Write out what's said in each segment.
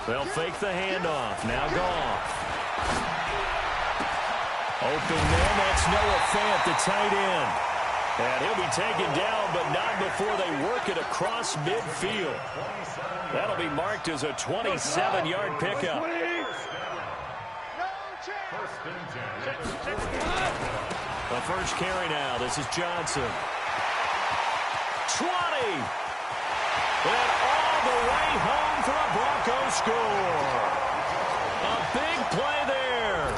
They'll fake the handoff. Now Goff. Open man, that's Noah Fant, the tight end. And he'll be taken down, but not before they work it across midfield. That'll be marked as a 27-yard pickup. The first carry now. This is Johnson. 20. And all the way home for a Broncos score. A big play there.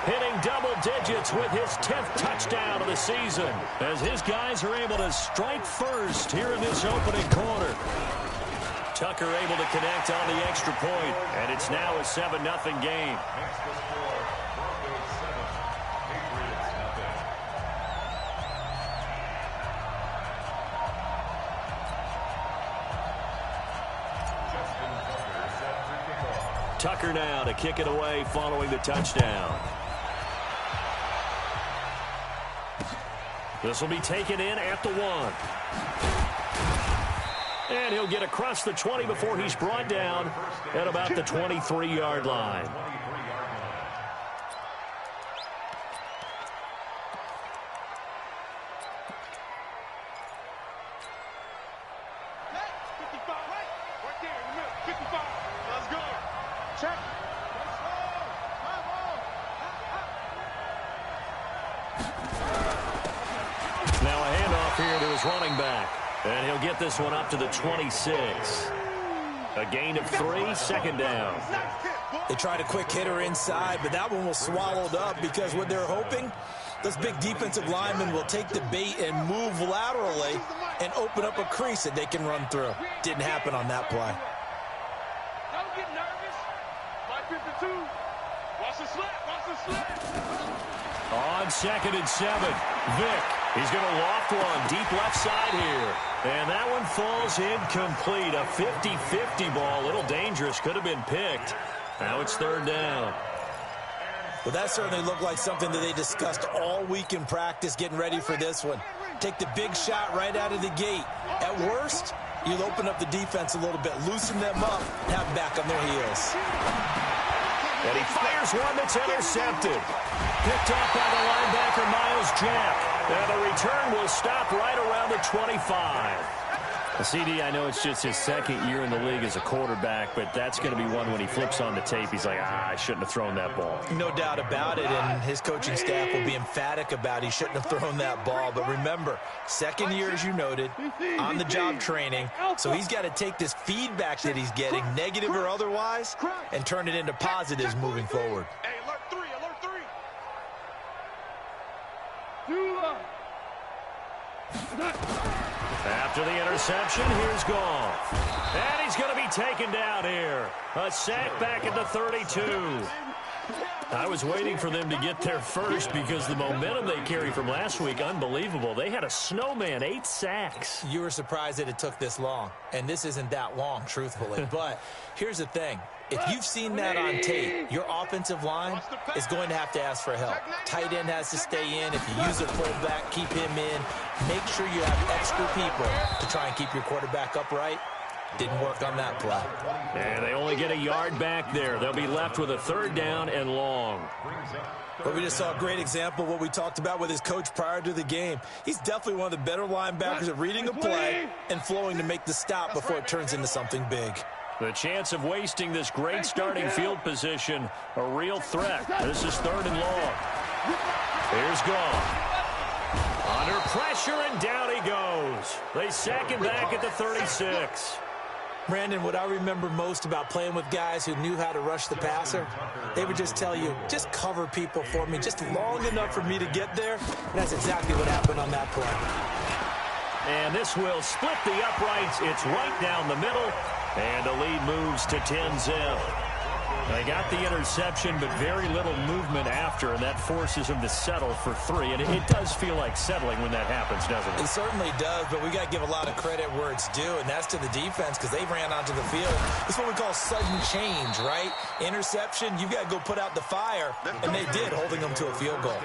Hitting double digits with his 10th touchdown of the season, as his guys are able to strike first here in this opening quarter. Tucker able to connect on the extra point, and it's now a 7-0 game. Tucker now to kick it away following the touchdown. This will be taken in at the 1. And he'll get across the 20 before he's brought down at about the 23-yard line. Running back, and he'll get this one up to the 26. A gain of 3, second down. They tried a quick hitter inside, but that one was swallowed up because what they're hoping, those big defensive linemen will take the bait and move laterally and open up a crease that they can run through. Didn't happen on that play. Don't get nervous. Mike 52. Watch the slap. Watch the slap. On 2nd and 7, Vick. He's going to loft one deep left side here. And that one falls incomplete. A 50-50 ball. A little dangerous. Could have been picked. Now it's 3rd down. Well, that certainly looked like something that they discussed all week in practice getting ready for this one. Take the big shot right out of the gate. At worst, you'll open up the defense a little bit, loosen them up, and have them back on their heels. And he fires one that's intercepted. Picked off by the linebacker, Miles Jack. And the return will stop right around the 25. CD, I know it's just his 2nd year in the league as a quarterback, but that's going to be one when he flips on the tape. He's like, I shouldn't have thrown that ball. No doubt about it, and his coaching staff will be emphatic about he shouldn't have thrown that ball. But remember, 2nd year, as you noted, on-the-job training, so he's got to take this feedback that he's getting, negative or otherwise, and turn it into positives moving forward. Hey, alert 3, alert 3. After the interception, here's Goff. And he's going to be taken down here. A sack back at the 32. I was waiting for them to get there first because the momentum they carry from last week, unbelievable. They had a snowman, 8 sacks. You were surprised that it took this long, and this isn't that long, truthfully. But here's the thing. If you've seen that on tape, your offensive line is going to have to ask for help. Tight end has to stay in. If you use a fullback, keep him in. Make sure you have extra people to try and keep your quarterback upright. Didn't work on that play. And they only get a yard back there. They'll be left with a 3rd down and long. But we just saw a great example of what we talked about with his coach prior to the game. He's definitely one of the better linebackers at reading a play and flowing to make the stop before it turns into something big. The chance of wasting this great starting field position, a real threat. This is 3rd and long. Here's Goff. Under pressure, and down he goes. They sack him back at the 36. Brandon, what I remember most about playing with guys who knew how to rush the passer, they would just tell you, just cover people for me, just long enough for me to get there. And that's exactly what happened on that play. And this will split the uprights. It's right down the middle. And the lead moves to 10-zip. They got the interception, but very little movement after, and that forces them to settle for 3. And it does feel like settling when that happens, doesn't it? It certainly does, but we got to give a lot of credit where it's due, and that's to the defense because they ran onto the field. It's what we call sudden change, right? Interception, you got to go put out the fire, and they did, holding them to a field goal.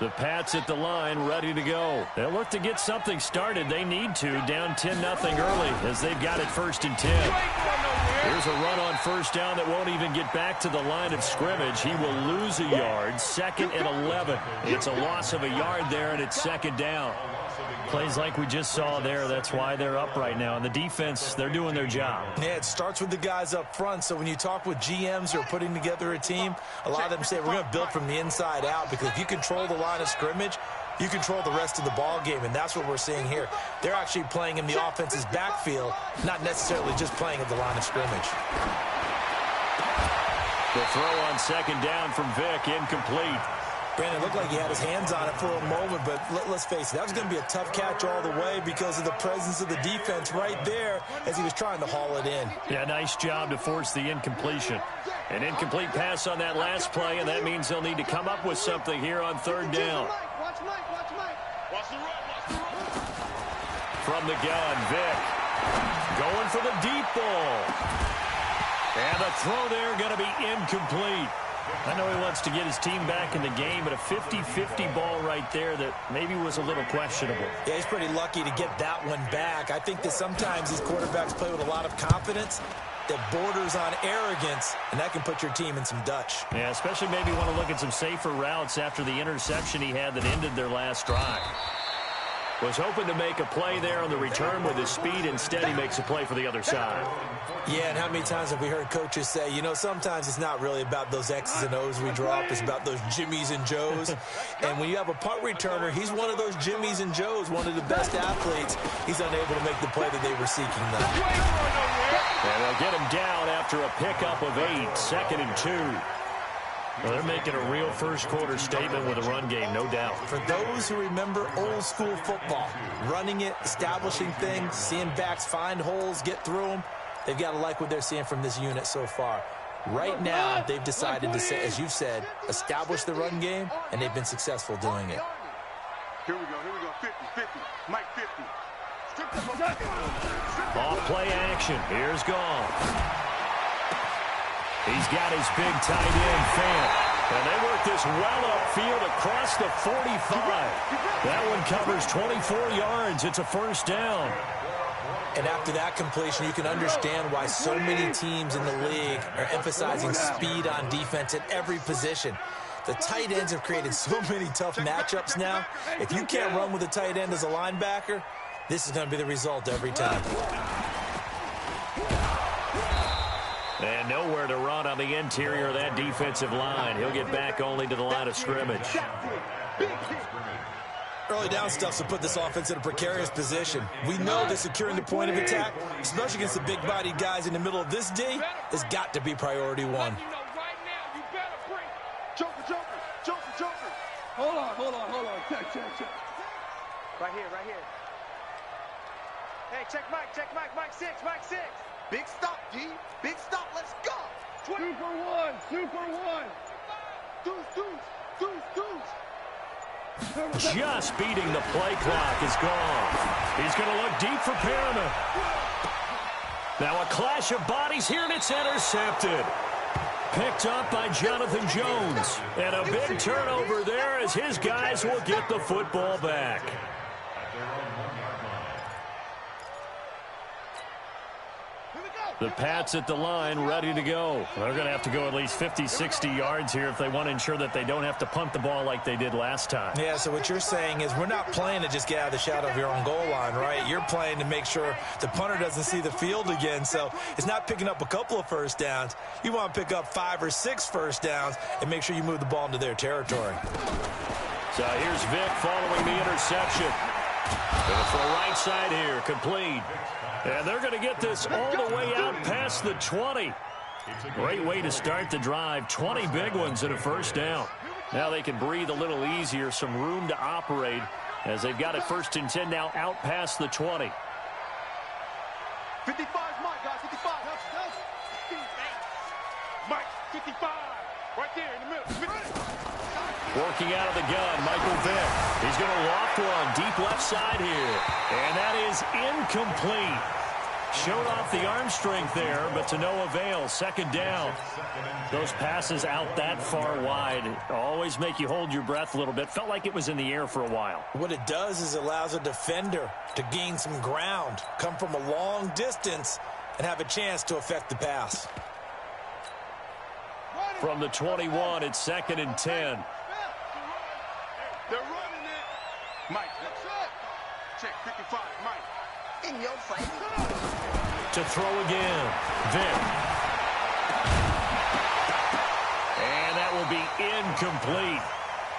The Pats at the line, ready to go. They'll look to get something started. They need to, down 10-0 early as they've got it 1st and 10. Here's a run on first down that won't even get back to the line of scrimmage. He will lose a yard, 2nd and 11. It's a loss of a yard there, and it's 2nd down. Plays like we just saw there. That's why they're up right now. And the defense, they're doing their job. Yeah, it starts with the guys up front. So when you talk with GMs who are putting together a team, a lot of them say we're going to build from the inside out, because if you control the line of scrimmage, you control the rest of the ball game, and that's what we're seeing here. They're actually playing in the offense's backfield, not necessarily just playing at the line of scrimmage. The throw on 2nd down from Vick, incomplete. Brandon, it looked like he had his hands on it for a moment, but let's face it, that was going to be a tough catch all the way because of the presence of the defense right there as he was trying to haul it in. Yeah, nice job to force the incompletion. An incomplete pass on that last play, and that means they'll need to come up with something here on 3rd down. From the gun, Vick going for the deep ball. And the throw there going to be incomplete. I know he wants to get his team back in the game, but a 50-50 ball right there that maybe was a little questionable. Yeah, he's pretty lucky to get that one back. I think that sometimes these quarterbacks play with a lot of confidence that borders on arrogance, and that can put your team in some Dutch. Yeah, especially maybe want to look at some safer routes after the interception he had that ended their last drive. Was hoping to make a play there on the return with his speed. Instead, he makes a play for the other side. Yeah, and how many times have we heard coaches say, you know, sometimes it's not really about those X's and O's we drop. It's about those Jimmies and Joes. And when you have a punt returner, he's one of those Jimmies and Joes, one of the best athletes. He's unable to make the play that they were seeking, though. And they'll get him down after a pickup of 8, 2nd and 2. Well, they're making a real first-quarter statement with a run game, no doubt. For those who remember old-school football, running it, establishing things, seeing backs find holes, get through them, they've got to like what they're seeing from this unit so far. Right now, they've decided to, say, as you've said, establish the run game, and they've been successful doing it. Here we go, 50, Mike 50. Off play action, here's Gall. He's got his big tight end, Fant. And they work this well upfield across the 45. That one covers 24 yards. It's a 1st down. And after that completion, you can understand why so many teams in the league are emphasizing speed on defense at every position. The tight ends have created so many tough matchups now. If you can't run with a tight end as a linebacker, this is going to be the result every time. And nowhere to run on the interior of that defensive line. He'll get back only to the line of scrimmage. Early down stuff to put this offense in a precarious position. We know that securing the point of attack, especially against the big-bodied guys in the middle of this D, has got to be priority one. Joker. Hold on. Check. Right here. Hey, check Mike 6. Big stop, D. Big stop, let's go. 2 for 1. Deuce. Just beating the play clock is gone. He's going to look deep for Perriman. Now a clash of bodies here, and it's intercepted. Picked up by Jonathan Jones. And a big turnover there as his guys will get the football back. The Pats at the line, ready to go. They're going to have to go at least 50, 60 yards here if they want to ensure that they don't have to punt the ball like they did last time. Yeah, so what you're saying is we're not playing to just get out of the shadow of your own goal line, right? You're playing to make sure the punter doesn't see the field again. So it's not picking up a couple of first downs. You want to pick up 5 or 6 first downs and make sure you move the ball into their territory. So here's Vick following the interception. Going for the right side here, complete. And they're going to get this all the way out past the 20. Great way to start the drive. 20 big ones and a first down. Now they can breathe a little easier, some room to operate as they've got it 1st and 10 now out past the 20. 55, Mike, guys, 55. Mike, 55. Right there in the middle. Working out of the gun, Michael Vick. He's going to loft one deep left side here. And that is incomplete. Showed off the arm strength there, but to no avail. Second down. Those passes out that far wide always make you hold your breath a little bit. Felt like it was in the air for a while. What it does is it allows a defender to gain some ground, come from a long distance, and have a chance to affect the pass. From the 21, it's 2nd and 10. They're running it. Mike, check 55, Mike. In your face. To throw again. Vick. And that will be incomplete.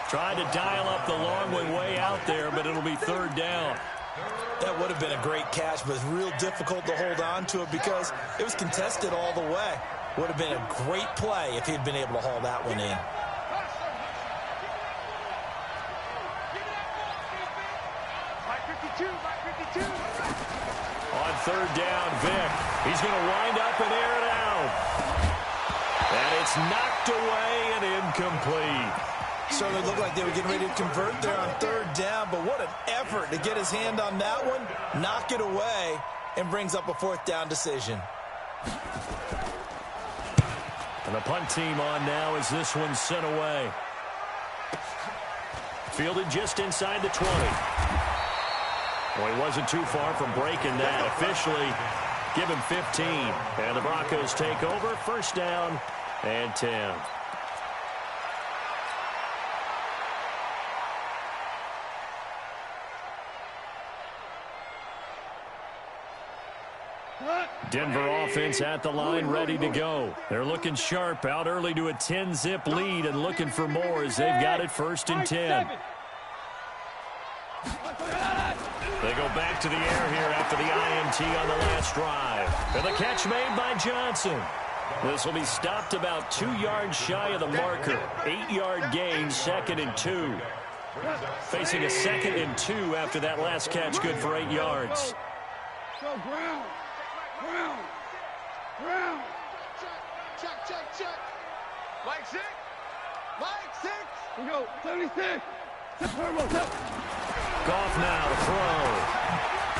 Tried to dial up the long way out there, but it'll be 3rd down. That would have been a great catch, but it's real difficult to hold on to it because it was contested all the way. Would have been a great play if he'd been able to haul that one in. On 3rd down, Vick. He's going to wind up and air it out. And it's knocked away and incomplete. Certainly looked like they were getting ready to convert there on 3rd down, but what an effort to get his hand on that one, knock it away, and brings up a 4th down decision. And the punt team on now as this one's sent away. Fielded just inside the 20. Well, he wasn't too far from breaking that. Officially, give him 15. And the Broncos take over. 1st down and 10. Denver offense at the line, ready to go. They're looking sharp, out early to a 10-zip lead and looking for more as they've got it 1st and 10. They go back to the air here after the INT on the last drive. And the catch made by Johnson. This will be stopped about 2 yards shy of the marker. 8-yard gain, 2nd and 2. Facing a 2nd and 2 after that last catch, good for 8 yards. Go ground. Check. Mike 6. We go, 76. Goff now to throw.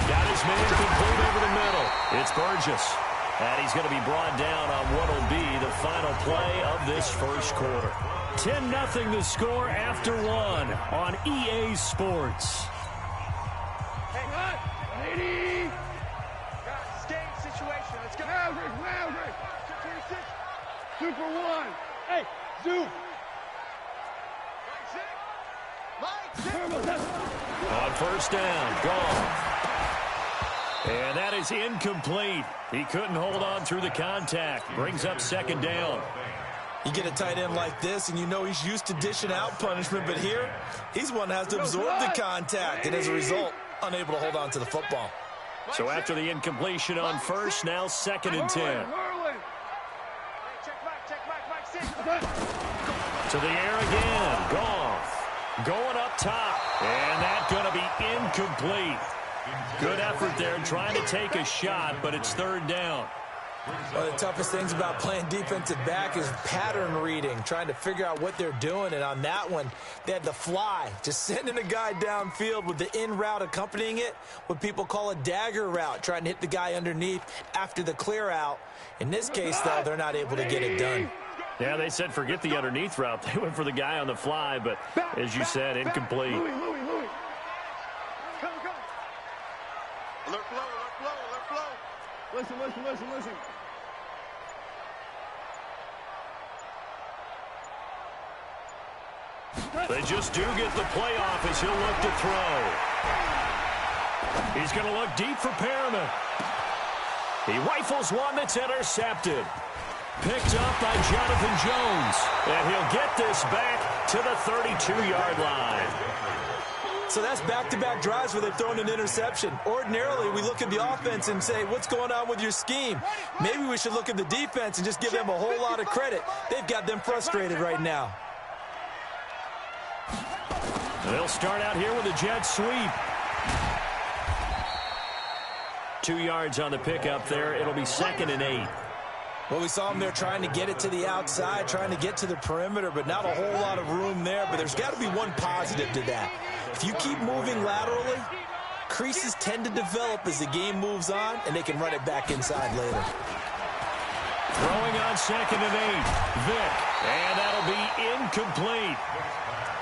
Got his man complete over the middle. It's Burgess. And he's going to be brought down on what will be the final play of this 1st quarter. 10-0 the score after 1 on EA Sports. Hey, 80. Game situation. Let's go. Maverick. 2 for 1. Hey, Zoom. Mike 6. On 1st down, Goff. And that is incomplete. He couldn't hold on through the contact. Brings up 2nd down. You get a tight end like this, and you know he's used to dishing out punishment, but here, he's one that has to absorb the contact, and as a result, unable to hold on to the football. So after the incompletion on 1st, now 2nd and 10. Check Mike 6. To the air again, Goff. Going up top, and that's going to be incomplete. Good effort there, trying to take a shot, but it's 3rd down. One of the toughest things about playing defensive back is pattern reading, trying to figure out what they're doing. And on that one, they had the fly, just sending a guy downfield with the in route accompanying it, what people call a dagger route, trying to hit the guy underneath after the clear out. In this case, though, they're not able to get it done. Yeah, they said forget the underneath route. They went for the guy on the fly, but as you said, incomplete. Louis. Come. Alert flow. Listen. They just do get the playoff as he'll look to throw. He's going to look deep for Perriman. He rifles one that's intercepted. Picked up by Jonathan Jones. And he'll get this back to the 32-yard line. So that's back-to-back drives where they've thrown an interception. Ordinarily, we look at the offense and say, what's going on with your scheme? Maybe we should look at the defense and just give them a whole lot of credit. They've got them frustrated right now. They'll start out here with a jet sweep. 2 yards on the pickup there. It'll be 2nd and 8. Well, we saw them there trying to get it to the outside, trying to get to the perimeter, but not a whole lot of room there. But there's got to be one positive to that. If you keep moving laterally, creases tend to develop as the game moves on, and they can run it back inside later. Throwing on 2nd and 8. Vick. And that'll be incomplete.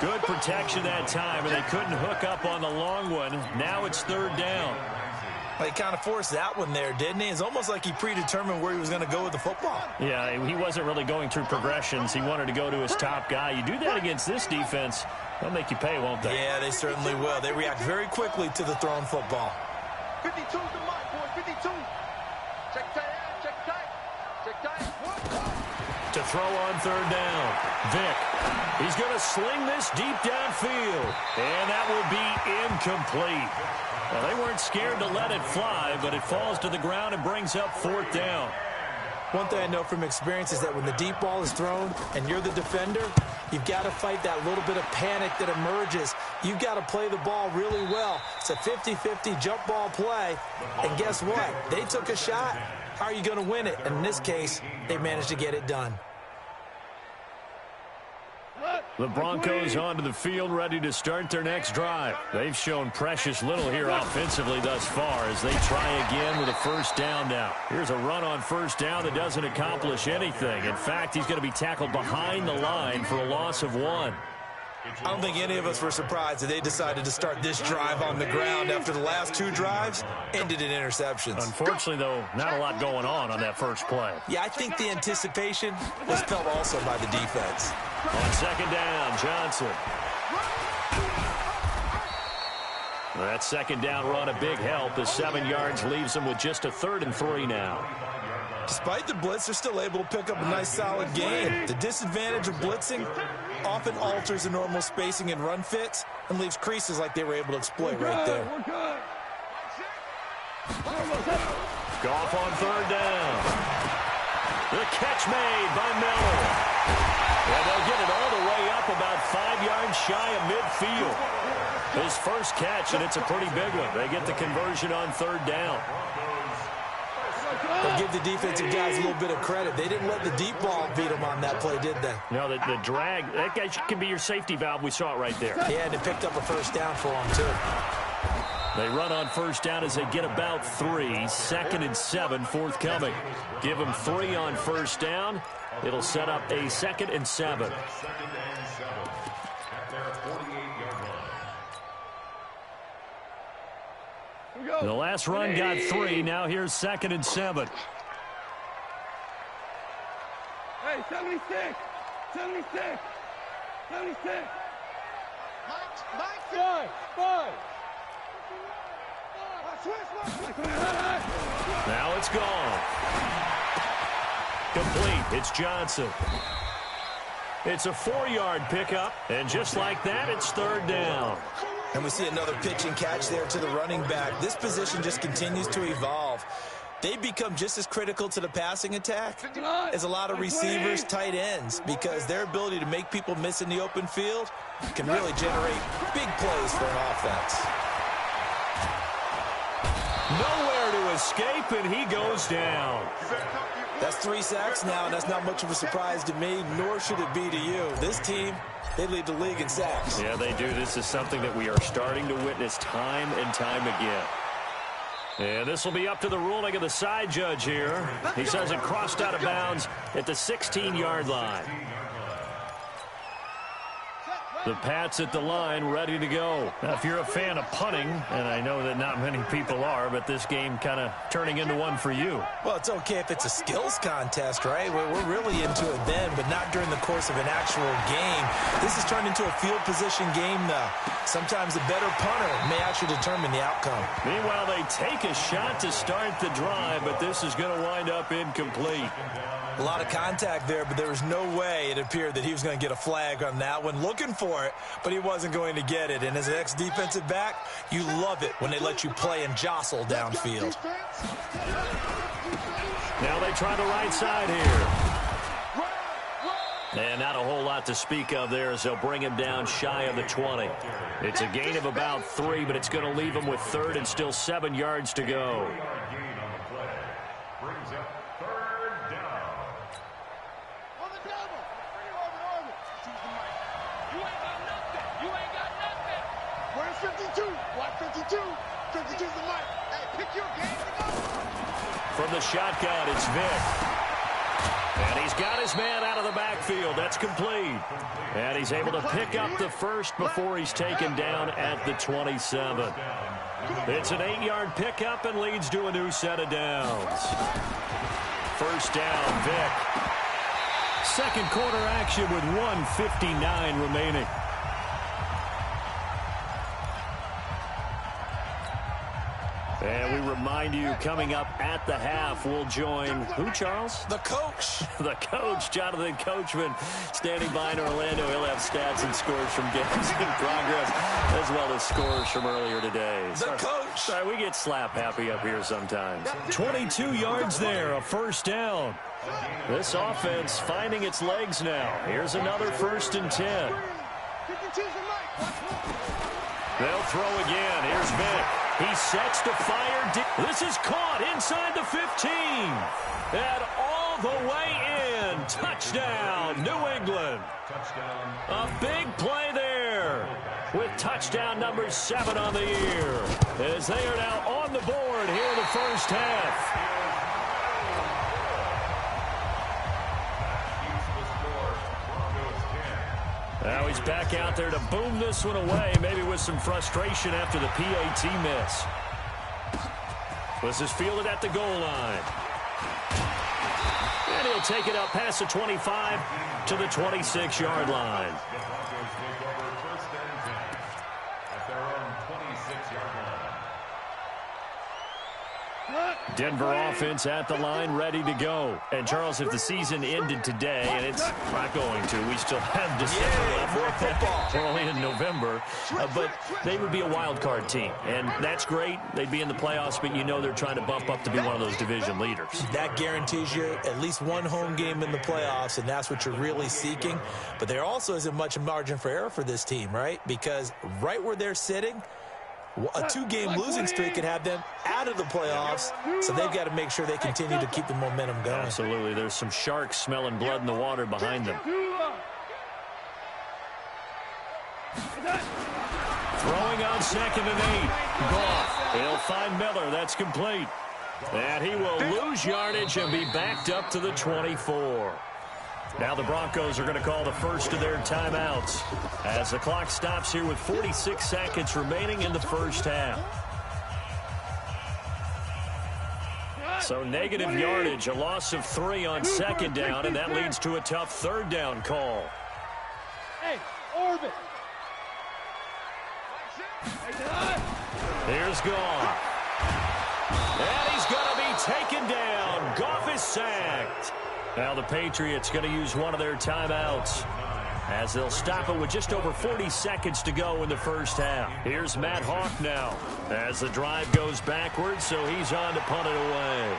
Good protection that time, and they couldn't hook up on the long one. Now it's 3rd down. Well, he kind of forced that one there, didn't he? It's almost like he predetermined where he was going to go with the football. Yeah, he wasn't really going through progressions. He wanted to go to his top guy. You do that against this defense, they'll make you pay, won't they? Yeah, they certainly will. They react very quickly to the thrown football. 52's the mark, boys. 52. Check tight, check tight. Check tight. To throw on 3rd down. Vick. He's going to sling this deep downfield. And that will be incomplete. Well, they weren't scared to let it fly, but it falls to the ground and brings up 4th down. One thing I know from experience is that when the deep ball is thrown and you're the defender, you've got to fight that little bit of panic that emerges. You've got to play the ball really well. It's a 50-50 jump ball play. And guess what? They took a shot. How are you going to win it? And in this case, they managed to get it done. The Broncos onto the field, ready to start their next drive. They've shown precious little here offensively thus far as they try again with a 1st down now. Here's a run on 1st down that doesn't accomplish anything. In fact, he's going to be tackled behind the line for a loss of 1. I don't think any of us were surprised that they decided to start this drive on the ground after the last 2 drives ended in interceptions. Unfortunately, though, not a lot going on that first play. Yeah, I think the anticipation was felt also by the defense. On 2nd down, Johnson. That 2nd down run a big help as 7 yards leaves them with just a 3rd and 3 now. Despite the blitz, they're still able to pick up a nice solid gain. The disadvantage of blitzing often alters the normal spacing and run fits and leaves creases like they were able to exploit right there. Goff on 3rd down. The catch made by Miller. And they'll get it all the way up about 5 yards shy of midfield. His first catch, and it's a pretty big one. They get the conversion on 3rd down. They'll give the defensive guys a little bit of credit. They didn't let the deep ball beat them on that play, did they? No, the drag, that guy can be your safety valve. We saw it right there. Yeah, and they picked up a 1st down for them, too. They run on 1st down as they get about 3. 2nd and 7 forthcoming. Give them 3 on 1st down. It'll set up a 2nd and 7. The last run got 3. Now here's 2nd and 7. Hey, 76! 76! 76! Five! Now it's gone. Complete. It's Johnson. It's a 4-yard pickup, and just like that, it's 3rd down. And we see another pitch and catch there to the running back. This position just continues to evolve. They become just as critical to the passing attack as a lot of receivers, tight ends, because their ability to make people miss in the open field can really generate big plays for an offense. Nowhere to escape, and he goes down. That's 3 sacks now, and that's not much of a surprise to me, nor should it be to you. This team, they lead the league in sacks. Yeah, they do. This is something that we are starting to witness time and time again. And this will be up to the ruling of the side judge here. He says it crossed out of bounds at the 16-yard line. The Pats at the line, ready to go. Now, if you're a fan of punting, and I know that not many people are, but this game kind of turning into one for you. Well, it's okay if it's a skills contest, right? We're really into it then, but not during the course of an actual game. This has turned into a field position game, though. Sometimes the better punter may actually determine the outcome. Meanwhile, they take a shot to start the drive, but this is going to wind up incomplete. A lot of contact there, but there was no way it appeared that he was going to get a flag on that one. Looking for it, but he wasn't going to get it. And as an ex-defensive back, you love it when they let you play and jostle downfield. Now they try the right side here. And not a whole lot to speak of there as they'll bring him down shy of the 20. It's a gain of about 3, but it's going to leave him with 3rd and still 7 yards to go. From the shotgun, it's Vick. And he's got his man out of the backfield. That's complete. And he's able to pick up the first before he's taken down at the 27. It's an 8-yard pickup and leads to a new set of downs. First down, Vick. Second quarter action with 1:59 remaining. And we remind you, coming up at the half, we'll join who, Charles? The coach. The coach, Jonathan Coachman, standing by in Orlando. He'll have stats and scores from games in progress, as well as scores from earlier today. The coach. Sorry, we get slap happy up here sometimes. 22 yards there, a first down. This offense finding its legs now. Here's another 1st and 10. They'll throw again. Here's Vick. He sets to fire. This is caught inside the 15. And all the way in. Touchdown, New England. A big play there with touchdown number 7 on the year, as they are now on the board here in the first half. Now he's back out there to boom this one away, maybe with some frustration after the PAT miss. This is fielded at the goal line. And he'll take it up past the 25 to the 26-yard line. Denver offense at the line, ready to go. And, Charles, if the season ended today, and it's not going to, we still have December left. More football. We're only in November. But they would be a wild card team. And that's great. They'd be in the playoffs, but you know they're trying to bump up to be one of those division leaders. That guarantees you at least one home game in the playoffs, and that's what you're really seeking. But there also isn't much margin for error for this team, right? Because right where they're sitting, a 2-game losing streak could have them out of the playoffs, so they've got to make sure they continue to keep the momentum going. Absolutely. There's some sharks smelling blood in the water behind them. Throwing on 2nd and 8. Goff. He'll find Miller. That's complete. And he will lose yardage and be backed up to the 24. Now the Broncos are going to call the first of their timeouts as the clock stops here with 46 seconds remaining in the first half. So negative yardage, a loss of 3 on 2nd down, and that leads to a tough 3rd down call. Hey, orbit. Here's Goff. And he's going to be taken down. Goff is sacked. Now the Patriots going to use one of their timeouts as they'll stop it with just over 40 seconds to go in the first half. Here's Matt Hawk now as the drive goes backwards, so he's on to punt it away.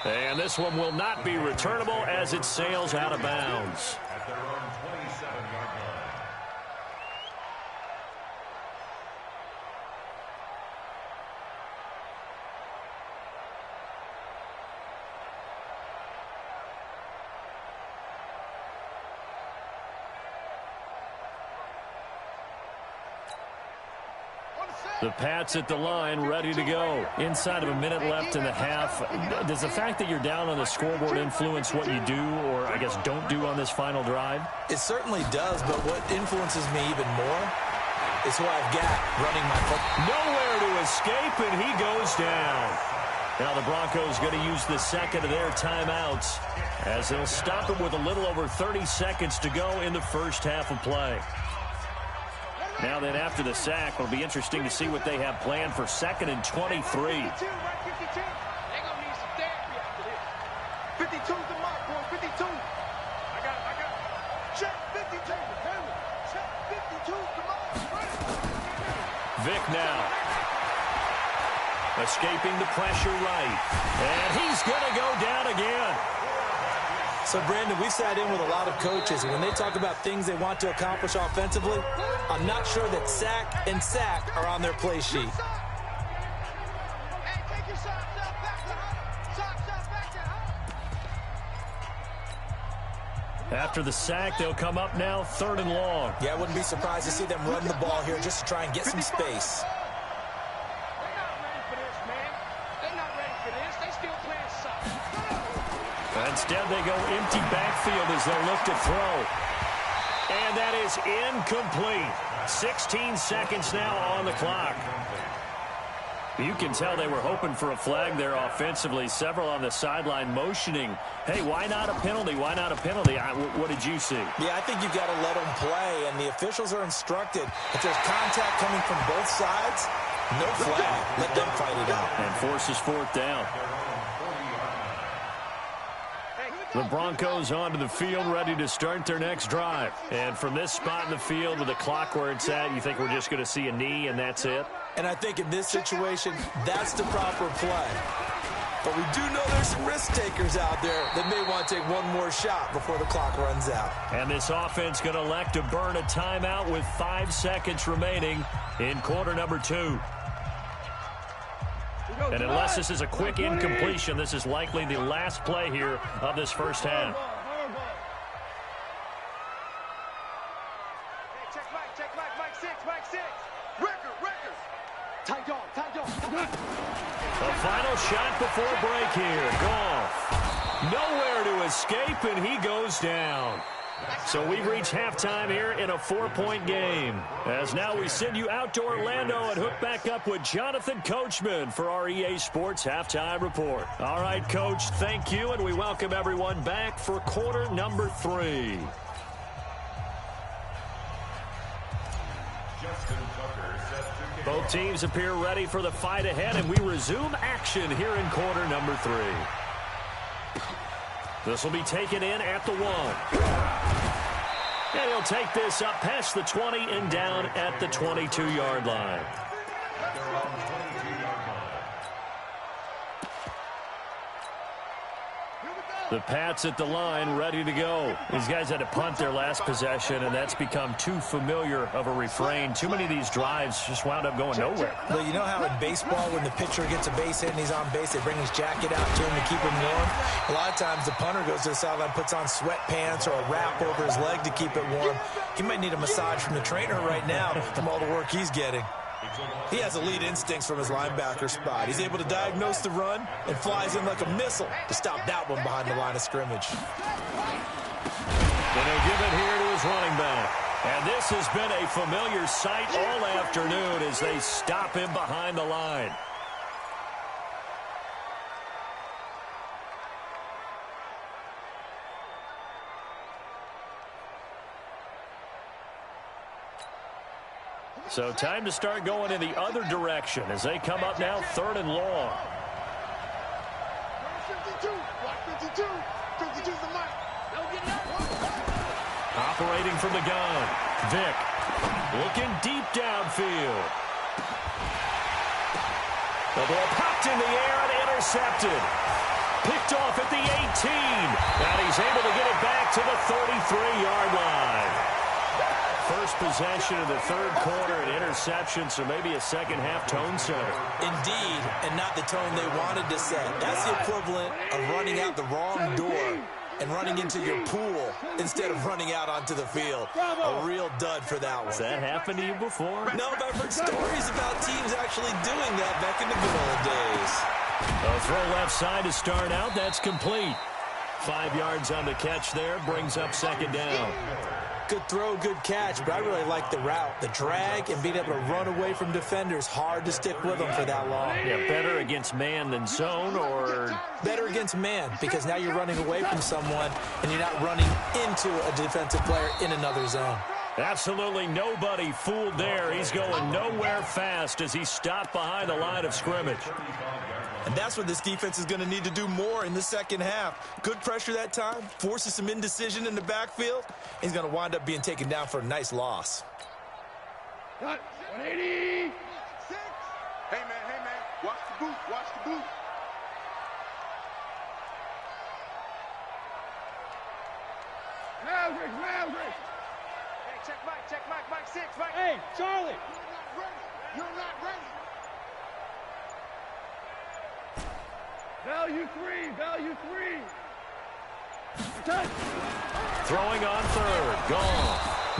And this one will not be returnable as it sails out of bounds. At their own 27-yard line. The Pats at the line, ready to go. Inside of a minute left in the half. Does the fact that you're down on the scoreboard influence what you do, or I guess don't do on this final drive? It certainly does, but what influences me even more is who I've got running my football. Nowhere to escape, and he goes down. Now the Broncos going to use the second of their timeouts as they'll stop it with a little over 30 seconds to go in the first half of play. Now then, after the sack, it'll be interesting to see what they have planned for 2nd and 23. 52's the mark, boy. 52. I got it. Check 52. Check 52's the mark. Vick now. Escaping the pressure right. And he's going to go down again. So, Brandon, we've sat in with a lot of coaches, and when they talk about things they want to accomplish offensively, I'm not sure that sack and sack are on their play sheet. After the sack, they'll come up now 3rd and long. Yeah, I wouldn't be surprised to see them run the ball here just to try and get some space. Instead, they go empty backfield as they look to throw. And that is incomplete. 16 seconds now on the clock. You can tell they were hoping for a flag there offensively. Several on the sideline motioning, hey, why not a penalty? Why not a penalty? What did you see? Yeah, I think you've got to let them play, and the officials are instructed. If there's contact coming from both sides, no flag. Let them fight it out. And forces fourth down. The Broncos onto the field, ready to start their next drive. And from this spot in the field with the clock where it's at, you think we're just going to see a knee and that's it? And I think in this situation, that's the proper play. But we do know there's some risk takers out there that may want to take one more shot before the clock runs out. And this offense going to elect to burn a timeout with 5 seconds remaining in quarter number 2. And unless this is a quick incompletion, this is likely the last play here of this first half. Mike 6. Record. Tight dog. The final shot before break here. Goff. Nowhere to escape, and he goes down. So we've reached halftime here in a 4-point game. As now we send you out to Orlando and hook back up with Jonathan Coachman for our EA Sports Halftime Report. All right, Coach, thank you, and we welcome everyone back for quarter number 3. Both teams appear ready for the fight ahead, and we resume action here in quarter number 3. This will be taken in at the 1. And he'll take this up past the 20 and down at the 22-yard line. The Pats at the line, ready to go. These guys had to punt their last possession, and that's become too familiar of a refrain. Too many of these drives just wound up going nowhere. But you know how in baseball, when the pitcher gets a base hit and he's on base, they bring his jacket out to him to keep him warm? A lot of times the punter goes to the sideline, puts on sweatpants or a wrap over his leg to keep it warm. He might need a massage from the trainer right now from all the work he's getting. He has elite instincts from his linebacker spot. He's able to diagnose the run and flies in like a missile to stop that one behind the line of scrimmage. And he'll give it here to his running back. And this has been a familiar sight all afternoon as they stop him behind the line. So time to start going in the other direction as they come up now 3rd and long. 52. Watch 52. 52's the mic. Operating from the gun. Vick looking deep downfield. The ball popped in the air and intercepted. Picked off at the 18. And he's able to get it back to the 33-yard line. First possession of the 3rd quarter, an interception, so maybe a second-half tone setter. Indeed, and not the tone they wanted to set. That's the equivalent of running out the wrong door and running into your pool instead of running out onto the field. A real dud for that one. Has that happened to you before? No, but I've heard stories about teams actually doing that back in the good old days. A throw left side to start out. That's complete. 5 yards on the catch there. Brings up 2nd down. Good throw, good catch, but I really like the route. The drag and being able to run away from defenders, hard to stick with them for that long. Yeah, better against man than zone, or? Better against man, because now you're running away from someone and you're not running into a defensive player in another zone. Absolutely nobody fooled there. He's going nowhere fast as he stopped behind the line of scrimmage. And that's what this defense is going to need to do more in the second half. Good pressure that time, forces some indecision in the backfield. He's going to wind up being taken down for a nice loss. 180. Hey, man. Watch the boot. Maverick. Hey, check Mike 6. Hey, Charlie. You're not ready. Value three. Touch. Throwing on 3rd. Gone.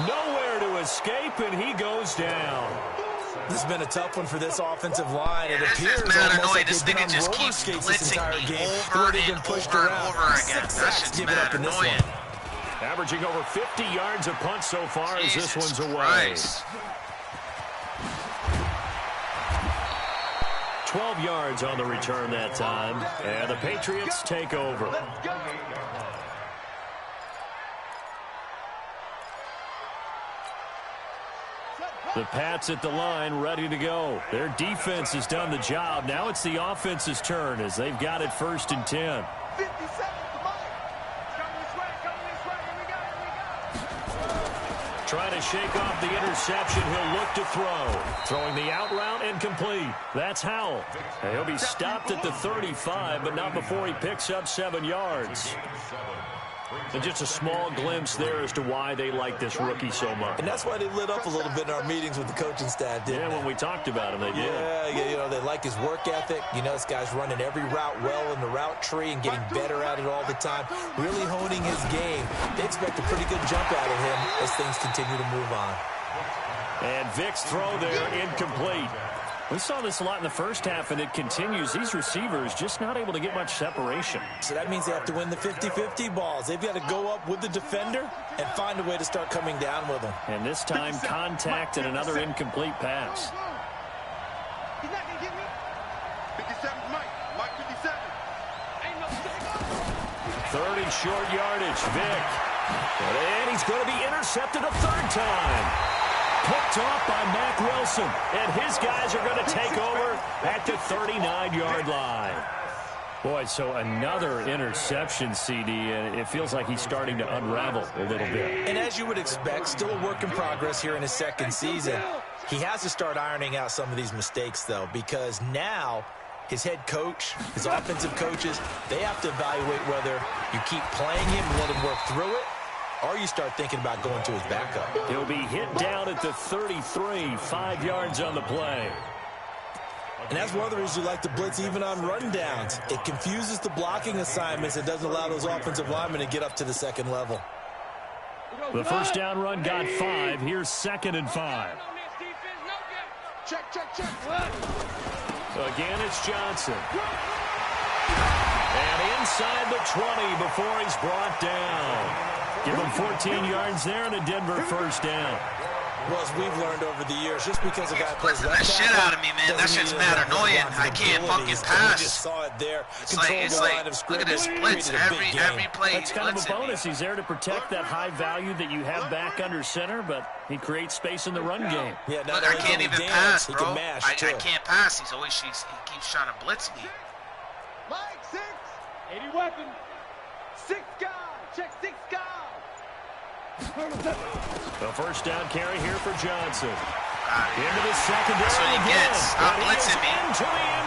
Nowhere to escape, and he goes down. This has been a tough one for this offensive line. Yeah, it this appears is mad almost annoying. like this they've been nigga on just roller keeps skates this blitzing entire me game. over They've been and pushed over and around. over again. 6 That sacks shit's given mad up in this annoying. one. Averaging over 50 yards a punt so far as this one's away. Christ. 12 yards on the return that time, and the Patriots take over. The Pats at the line, ready to go. Their defense has done the job. Now it's the offense's turn as they've got it 1st and 10. 50 seconds to Mike. Coming this way, here we go. Trying to shake off the interception. He'll look to throw. Throwing the out route and complete. That's Howell. And he'll be stopped at the 35, but not before he picks up 7 yards. And just a small glimpse there as to why they like this rookie so much. And that's why they lit up a little bit in our meetings with the coaching staff, didn't they? When we talked about him, they did. Yeah, you know, they like his work ethic. You know, this guy's running every route well in the route tree and getting better at it all the time, really honing his game. They expect a pretty good jump out of him as things continue to move on. And Vick's throw there, incomplete. We saw this a lot in the first half, and it continues. These receivers just not able to get much separation. So that means they have to win the 50-50 balls. They've got to go up with the defender and find a way to start coming down with them. And this time, contact and another incomplete pass. He's not going to get me. 57 Mike. Mike 57. Ain't no mistake. 30 short yardage, Vick. And he's going to be intercepted a 3rd time. Picked off by Mack Wilson, and his guys are going to take over at the 39-yard line. Boy, so another interception, CD, and it feels like he's starting to unravel a little bit. And as you would expect, still a work in progress here in his 2nd season. He has to start ironing out some of these mistakes, though, because now his head coach, his offensive coaches, they have to evaluate whether you keep playing him and let him work through it, or you start thinking about going to his backup. He'll be hit down at the 33, 5 yards on the play. And that's one of the reasons you like to blitz even on rundowns. It confuses the blocking assignments. It doesn't allow those offensive linemen to get up to the 2nd level. The 1st down run got 5. Here's 2nd and 5. Check. So again, it's Johnson. And inside the 20 before he's brought down. Give him 14 yards there and a Denver 1st down. Well, as we've learned over the years, just because a guy plays Blitzing the shit out of me, man. That shit's mad annoying. I can't fucking pass. We just saw it there. It's like look at this blitz every play. That's kind of a bonus. He's there to protect that high value that you have back under center, but he creates space in the run game. Yeah, look, I can't even pass, bro. I can't pass. He keeps trying to blitz me. Mike 6. 80 weapon. 6 guys. Check 6 guys. The 1st down carry here for Johnson. Into the secondary. That's what he again. gets. Stop blitzing me.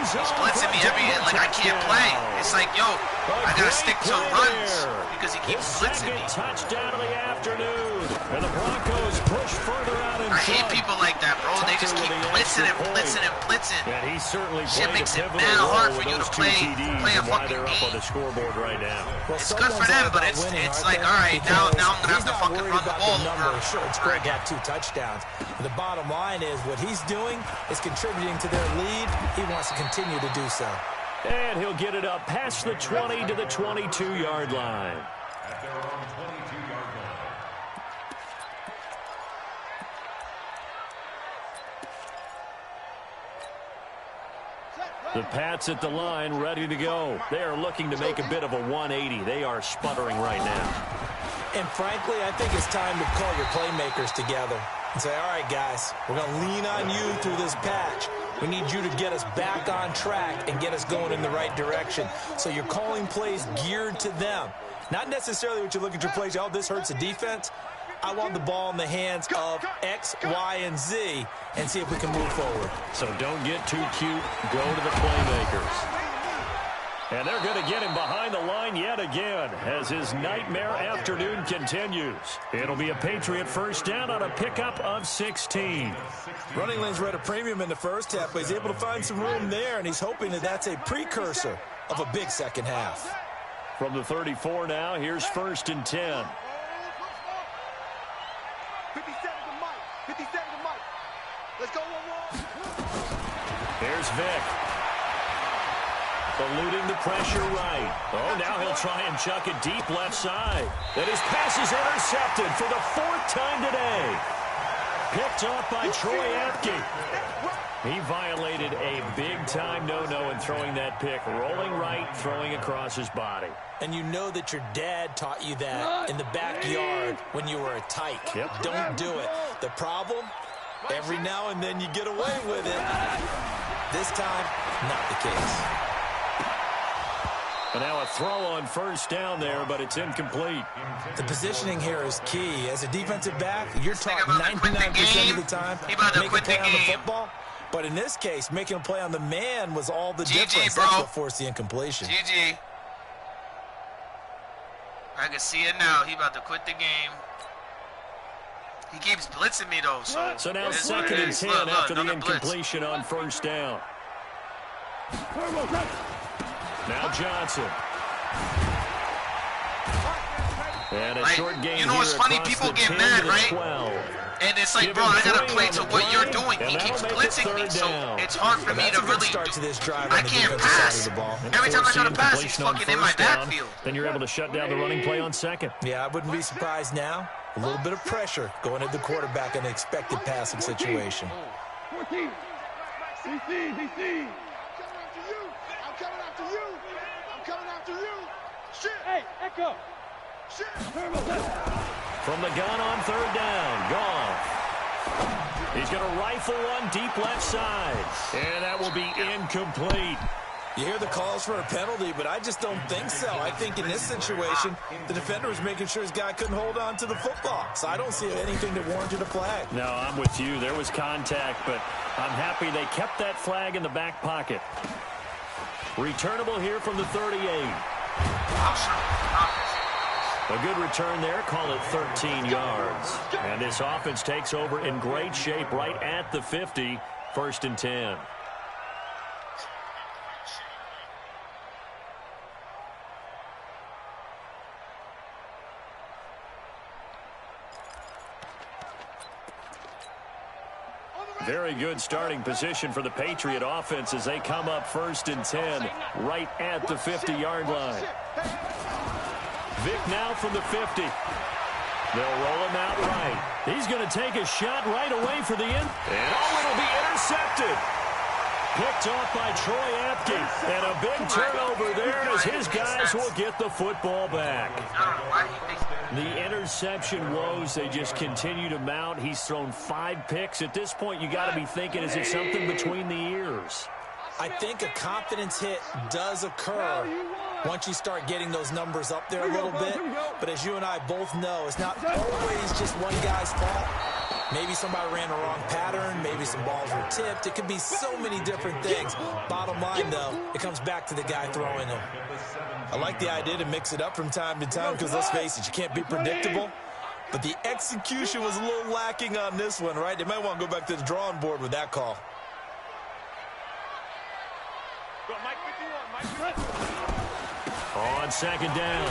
He's blitzing me like I can't play. It's like, yo, I gotta stick to runs because he keeps blitzing me. Touchdown of the afternoon. And the Broncos push further out in I hate people like that, bro. They just keep blitzing and blitzing and blitzing. And he certainly shit played makes a it pivotal mad role hard for with you to those 2 play TDs a and why fucking they're up on game. the scoreboard right now. Well, it's good for them, but it's like, all right, now I'm gonna have to fucking run the ball over. Sure, it's great to have 2 touchdowns. But the bottom line is what he's doing is contributing to their lead. He wants to continue to do so. And he'll get it up past the 20 to the 22-yard line. At their own 22-yard line. The Pats at the line, ready to go. They are looking to make a bit of a 180. They are sputtering right now. And frankly, I think it's time to call your playmakers together and say, all right, guys, we're going to lean on you through this patch. We need you to get us back on track and get us going in the right direction. So you're calling plays geared to them. Not necessarily what you look at your plays, oh, this hurts the defense. I want the ball in the hands of X, Y, and Z and see if we can move forward. So don't get too cute. Go to the playmakers. And they're going to get him behind the line yet again as his nightmare afternoon continues. It'll be a Patriot 1st down on a pickup of 16. Running lanes were at a premium in the first half, but he's able to find some room there, and he's hoping that that's a precursor of a big second half. From the 34 now, here's 1st and 10. 57 to Mike. 57 to Mike. Let's go, 1-1. is Vick. Eluding the pressure right. Oh, now he'll try and chuck it deep left side. And his pass is intercepted for the 4th time today. Picked off by Troy Apke. He violated a big-time no-no in throwing that pick. Rolling right, throwing across his body. And you know that your dad taught you that in the backyard when you were a tyke. Yep. Don't do it. The problem, every now and then you get away with it. This time, not the case. And now a throw on first down there, but it's incomplete. The positioning here is key. As a defensive back, you're taught 99% of the time make a play on the football. But in this case, making a play on the man was all the difference. Bro. That's what forced the incompletion. GG. I can see it now. He about to quit the game. He keeps blitzing me, though. So now 2nd and 10 after the incompletion on first down. Now Johnson. And a short game. You know what's funny? People get mad, right? 12. And it's like, bro, I gotta play to what you're doing. He keeps blitzing me, so it's hard for me to really do. I can't pass. Every time I try to pass, he's fucking in my backfield. Then you're able to shut down the running play on 2nd. Yeah, I wouldn't be surprised now. A little bit of pressure going at the quarterback in an expected passing situation. 14. DC. I'm coming after you. I'm coming after you. Shit. Hey, Echo. Shit. From the gun on 3rd down, Goff. He's going to rifle one deep left side. And that will be incomplete. You hear the calls for a penalty, but I just don't think so. I think in this situation, the defender was making sure his guy couldn't hold on to the football. So I don't see anything that warranted a flag. No, I'm with you. There was contact, but I'm happy they kept that flag in the back pocket. Returnable here from the 38. A good return there. Call it 13 yards. And this offense takes over in great shape right at the 50. 1st and 10. Very good starting position for the Patriot offense as they come up 1st and 10 right at the 50-yard line. Vick now from the 50. They'll roll him out right. He's going to take a shot right away for the end. And it'll be intercepted. Picked off by Troy Apke. And a big turnover there as his guys will get the football back. The interception woes, they just continue to mount. He's thrown 5 picks. At this point, you got to be thinking, is it something between the ears? I think a confidence hit does occur once you start getting those numbers up there a little bit. But as you and I both know, it's not always just one guy's fault. Maybe somebody ran the wrong pattern. Maybe some balls were tipped. It could be so many different things. Bottom line, though, it comes back to the guy throwing them. I like the idea to mix it up from time to time because, let's face it, you can't be predictable. But the execution was a little lacking on this one, right? They might want to go back to the drawing board with that call. On 2nd down,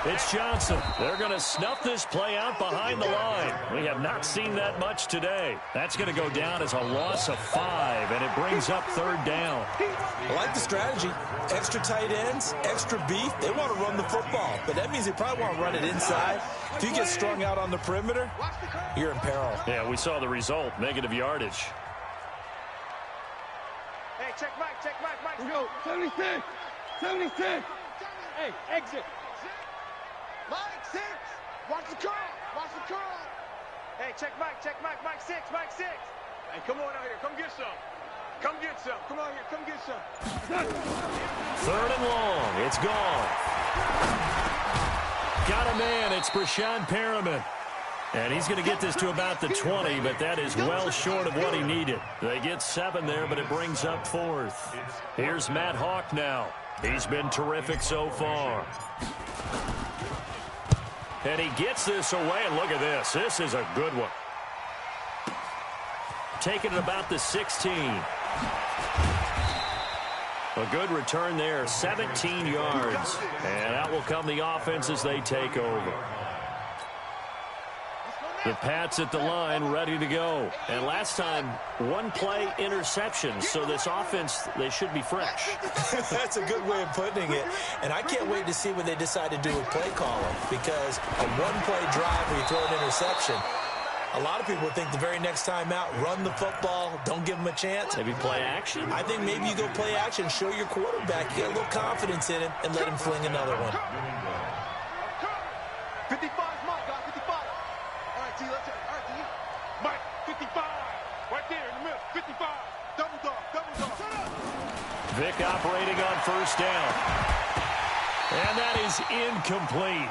it's Johnson. They're going to snuff this play out behind the line. We have not seen that much today. That's going to go down as a loss of 5, and it brings up 3rd down. I like the strategy. Extra tight ends, extra beef. They want to run the football, but that means they probably want to run it inside. If you get strung out on the perimeter, you're in peril. Yeah, we saw the result, negative yardage. Hey, check Mike. Let's go. 76. Hey, exit. Mike 6. Watch the curl. Hey, check Mike. Mike 6. Hey, come on out here. Come get some. Come on here. Come get some. 3rd and long. It's gone. Got a man. It's Brashad Perriman. And he's going to get this to about the 20, but that is well short of what he needed. They get 7 there, but it brings up 4th. Here's Matt Hawk now. He's been terrific so far. And he gets this away, and look at this. This is a good one. Taking it about the 16. A good return there, 17 yards. And out will come the offense as they take over. The Pats at the line, ready to go. And last time, one-play interception. So this offense, they should be fresh. That's a good way of putting it. And I can't wait to see what they decide to do with play calling. Because a one-play drive where you throw an interception, a lot of people think the very next time out, run the football, don't give them a chance. Maybe play action? I think maybe you go play action, show your quarterback, get a little confidence in him, and let him fling another one. 55 Mike, guys, 55. All right, T, let's check. All right, T. Mike, 55. Right there in the middle, 55. Double dog, double dog. Shut up. Vic operating on first down. And that is incomplete.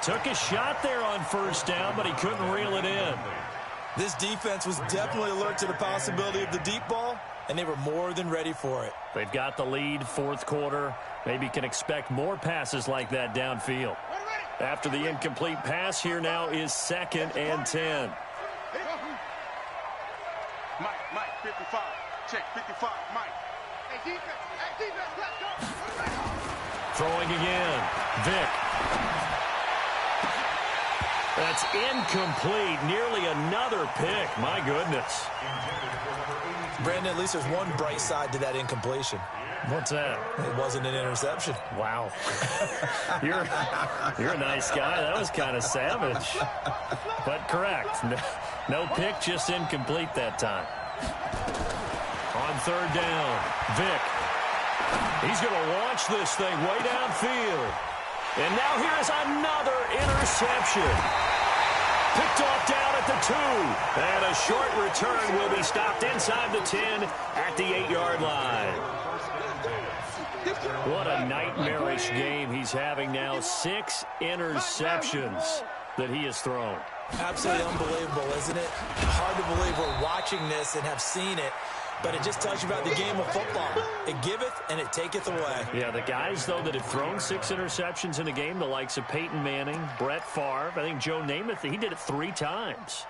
Took a shot there on first down, but he couldn't reel it in. This defense was definitely alert to the possibility of the deep ball, and they were more than ready for it. They've got the lead, fourth quarter. Maybe can expect more passes like that downfield. After the incomplete pass, here now is 2nd and 10. Mike, 55. Check, 55, Mike. Hey, defense, let's go. Throwing again. Vic. That's incomplete. Nearly another pick. My goodness. Brandon, at least there's one bright side to that incompletion. What's that? It wasn't an interception. Wow. You're a nice guy. That was kind of savage. But correct. No pick, just incomplete that time. On third down, Vic. He's going to launch this thing way downfield. And now here's another interception. Picked off down at the 2. And a short return will be stopped inside the 10 at the 8-yard line. What a nightmarish game he's having now. 6 interceptions that he has thrown. Absolutely unbelievable, isn't it? Hard to believe we're watching this and have seen it. But it just tells you about the game of football. It giveth and it taketh away. Yeah, the guys, though, that have thrown 6 interceptions in a game, the likes of Peyton Manning, Brett Favre, I think Joe Namath, he did it 3 times.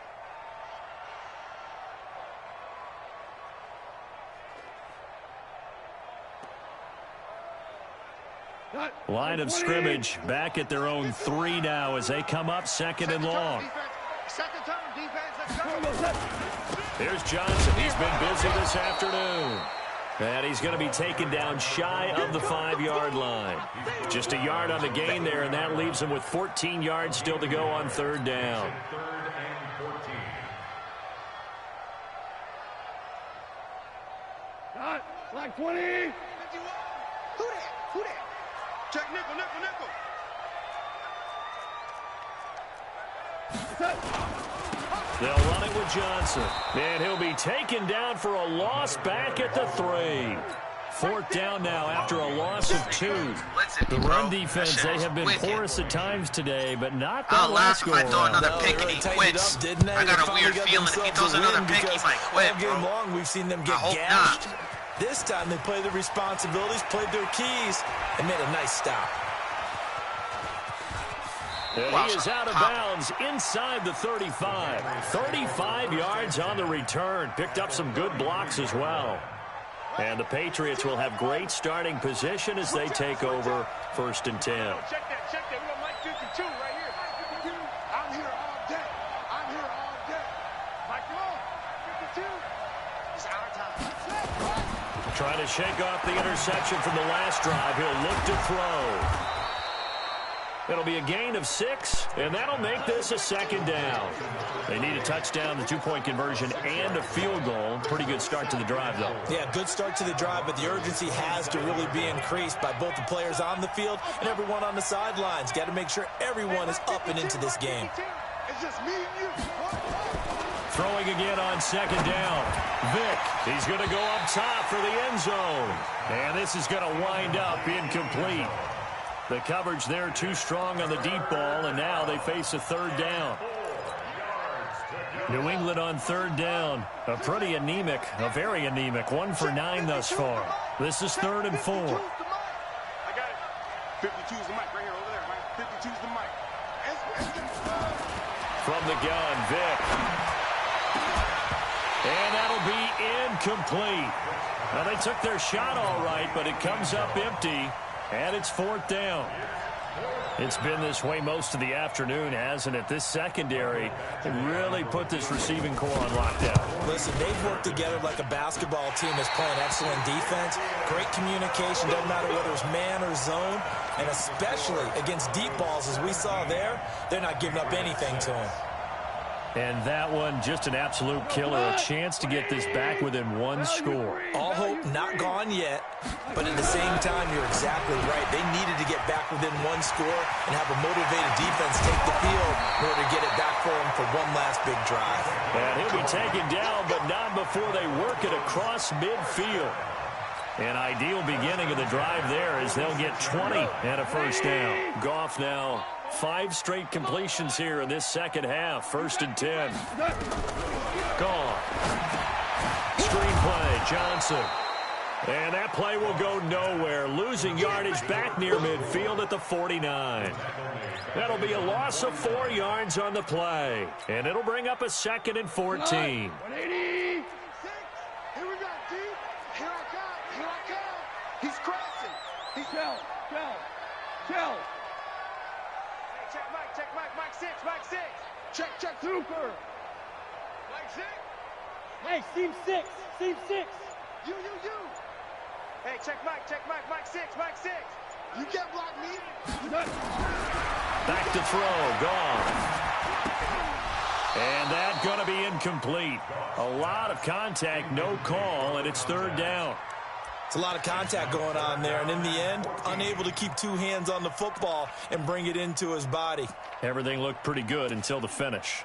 Line of scrimmage back at their own 3 now as they come up 2nd and long. Second time, defense, let's go. Here's Johnson. He's been busy this afternoon. And he's going to be taken down shy of the 5-yard line. Just a yard on the gain there, and that leaves him with 14 yards still to go on third down. Like 20. Who that? Check nickel. They'll run it with Johnson. And he'll be taken down for a loss back at the 3. Fourth down now after a loss of 2. The run defense, they have been porous at times today, but not that last go around. I'll laugh if I throw another pick and he quits. I got a weird feeling if he throws another pick, he might quit, all game long, we've seen them get gashed. This time they played their responsibilities, played their keys, and made a nice stop. And he is out of bounds inside the 35. 35 yards on the return. Picked up some good blocks as well. And the Patriots will have great starting position as they take over 1st and 10. Check that. We got Mike 52 right here. I'm here all day. Mike, come on. 52. It's our time. Trying to shake off the interception from the last drive. He'll look to throw. It'll be a gain of 6, and that'll make this a 2nd down. They need a touchdown, the 2-point conversion, and a field goal. Pretty good start to the drive, though. Yeah, good start to the drive, but the urgency has to really be increased by both the players on the field and everyone on the sidelines. Got to make sure everyone is up and into this game. It's just me and you. Throwing again on 2nd down. Vic, he's going to go up top for the end zone. And this is going to wind up incomplete. The coverage there too strong on the deep ball, and now they face a 3rd down. New England on 3rd down. A pretty anemic, a very anemic. 1 for 9 thus far. This is 3rd and 4. I got it. 52's the mic right here over there, Mike. 52's the mic. From the gun, Vic. And that'll be incomplete. Now, they took their shot all right, but it comes up empty. And it's 4th down. It's been this way most of the afternoon, hasn't it? This secondary really put this receiving core on lockdown. Listen, they've worked together like a basketball team that's playing excellent defense. Great communication, doesn't matter whether it's man or zone. And especially against deep balls, as we saw there, they're not giving up anything to them. And that one, just an absolute killer. A chance to get this back within one score. All hope not gone yet, but at the same time, you're exactly right. They needed to get back within one score and have a motivated defense take the field in order to get it back for them for one last big drive. And he'll be taken down, but not before they work it across midfield. An ideal beginning of the drive there as they'll get 20 and a first down. Goff now 5 straight completions here in this second half. 1st and 10. Goff. Screen play, Johnson. And that play will go nowhere. Losing yardage back near midfield at the 49. That'll be a loss of 4 yards on the play. And it'll bring up a 2nd and 14. He's crossing. He's Chill. Hey, check Mike 6. Check Super. Mike 6. Hey, seam 6. You. Hey, check Mike 6. You can't block me. Back to throw, gone. And that's going to be incomplete. A lot of contact, no call, and it's 3rd down. It's a lot of contact going on there, and in the end, unable to keep 2 hands on the football and bring it into his body. Everything looked pretty good until the finish.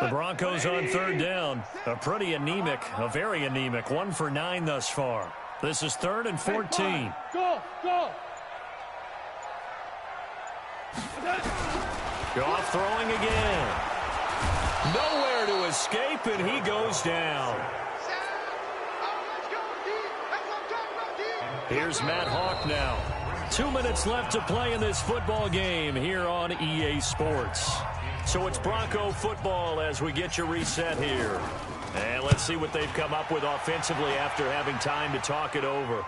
The Broncos on 3rd down. A very anemic. 1 for 9 thus far. This is 3rd and 14. Go. Goff throwing again. Nowhere to escape, and he goes down. Here's Matt Hawk now. 2 minutes left to play in this football game here on EA Sports. So it's Bronco football as we get you reset here. And let's see what they've come up with offensively after having time to talk it over.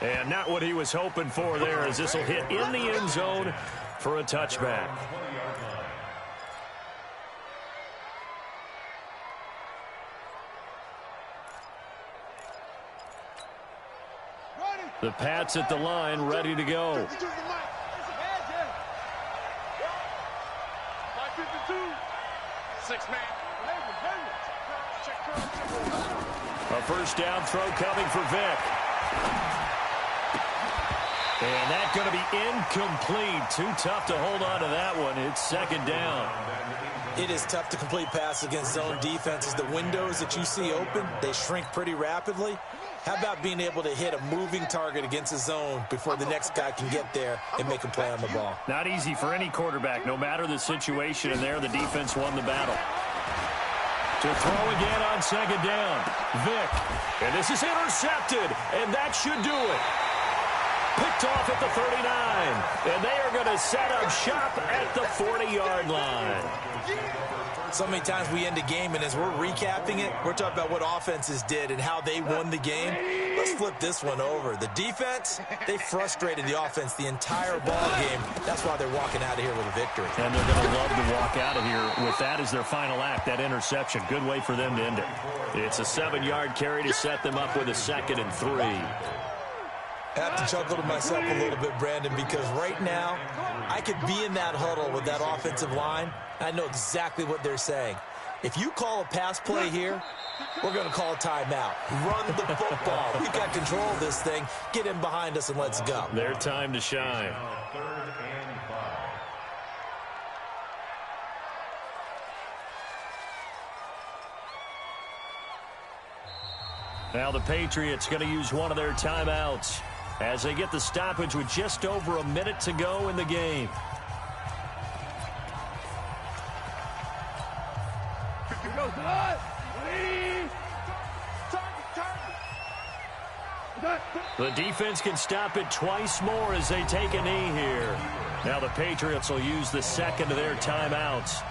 And not what he was hoping for there, as this will hit in the end zone for a touchback. The Pats at the line, ready to go. 6-man. A first down throw coming for Vick. And that's going to be incomplete. Too tough to hold on to that one. It's 2nd down. It is tough to complete passes against zone defenses. The windows that you see open, they shrink pretty rapidly. How about being able to hit a moving target against a zone before the next guy can get there and make a play on the ball? Not easy for any quarterback, no matter the situation, and there the defense won the battle. To throw again on 2nd down. Vick. And this is intercepted, and that should do it. Picked off at the 39, and they are going to set up shop at the 40-yard line. So many times we end a game, and as we're recapping it, we're talking about what offenses did and how they won the game. Let's flip this one over. The defense, they frustrated the offense the entire ball game. That's why they're walking out of here with a victory. And they're going to love to walk out of here with that as their final act, that interception. Good way for them to end it. It's a 7-yard carry to set them up with a 2nd and 3. I have to chuckle to myself a little bit, Brandon, because right now I could be in that huddle with that offensive line. I know exactly what they're saying. If you call a pass play here, we're going to call a timeout. Run the football. We've got control of this thing. Get in behind us and let's go. Their time to shine. Now the Patriots going to use one of their timeouts as they get the stoppage with just over a minute to go in the game. The defense can stop it twice more as they take a knee here. Now the Patriots will use the second of their timeouts,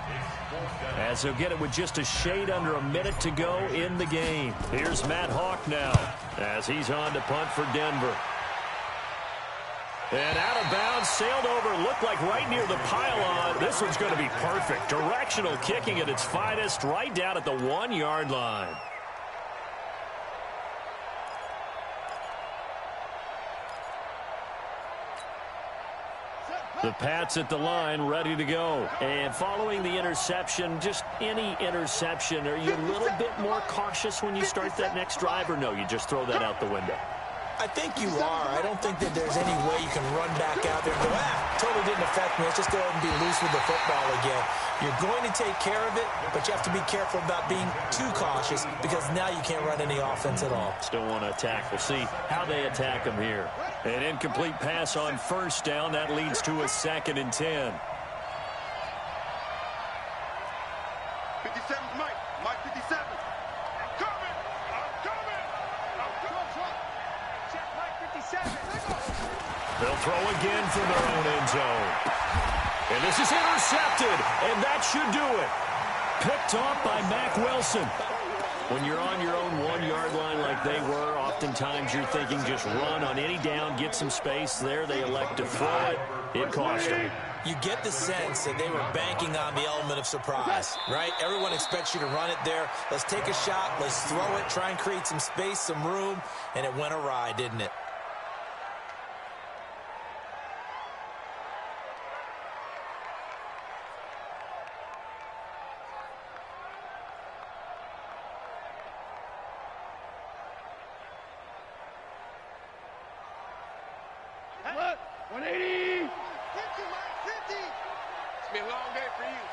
as they'll get it with just a shade under a minute to go in the game. Here's Matt Hawk now as he's on to punt for Denver. And out of bounds, sailed over, looked like right near the pylon. This one's going to be perfect. Directional kicking at its finest, right down at the 1-yard line. The Pats at the line, ready to go. And following the interception, just any interception, are you a little bit more cautious when you start that next drive, or no, you just throw that out the window? I think you are. I don't think that there's any way you can run back out there and go, totally didn't affect me. Let's just go ahead and be loose with the football again. You're going to take care of it, but you have to be careful about being too cautious because now you can't run any offense at all. Still want to attack. We'll see how they attack them here. An incomplete pass on first down. That leads to a 2nd and 10. 57 Mike. Mike 57. I'm coming. Check Mike 57. They'll throw again from their own end zone. And this is intercepted, and that should do it. Picked off by Mack Wilson. When you're on your own 1-yard line like they were, oftentimes you're thinking just run on any down, get some space. There they elect to throw it. It cost them. You get the sense that they were banking on the element of surprise, right? Everyone expects you to run it there. Let's take a shot. Let's throw it. Try and create some space, some room. And it went awry, didn't it? What? 180. 50, Mike. 50. It's been a long day for you.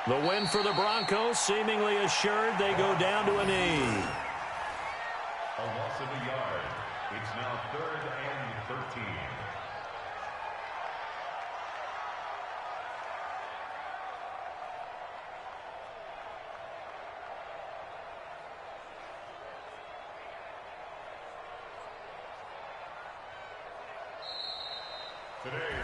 The win for the Broncos seemingly assured. They go down to a knee. A loss of a yard. It's now 3rd and 13.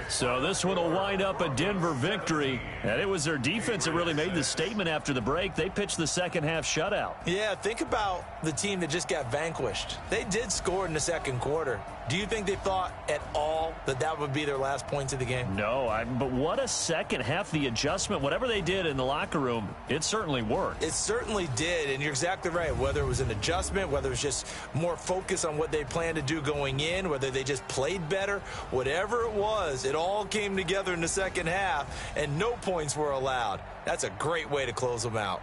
So this one will wind up a Denver victory. And it was their defense that really made the statement after the break. They pitched the second-half shutout. Yeah, think about the team that just got vanquished. They did score in the second quarter. Do you think they thought at all that that would be their last points of the game? No, but what a second half. The adjustment, whatever they did in the locker room, it certainly worked. It certainly did, and you're exactly right. Whether it was an adjustment, whether it was just more focus on what they planned to do going in, whether they just played better, whatever it was, it all came together in the second half, and no points were allowed. That's a great way to close them out.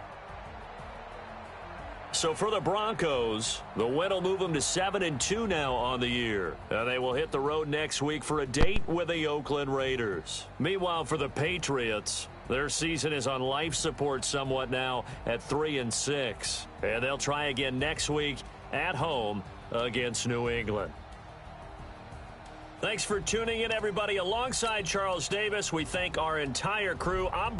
So for the Broncos, the win will move them to 7-2 now on the year. And they will hit the road next week for a date with the Oakland Raiders. Meanwhile, for the Patriots, their season is on life support somewhat now at 3-6. And they'll try again next week at home against New England. Thanks for tuning in, everybody. Alongside Charles Davis, we thank our entire crew. I'm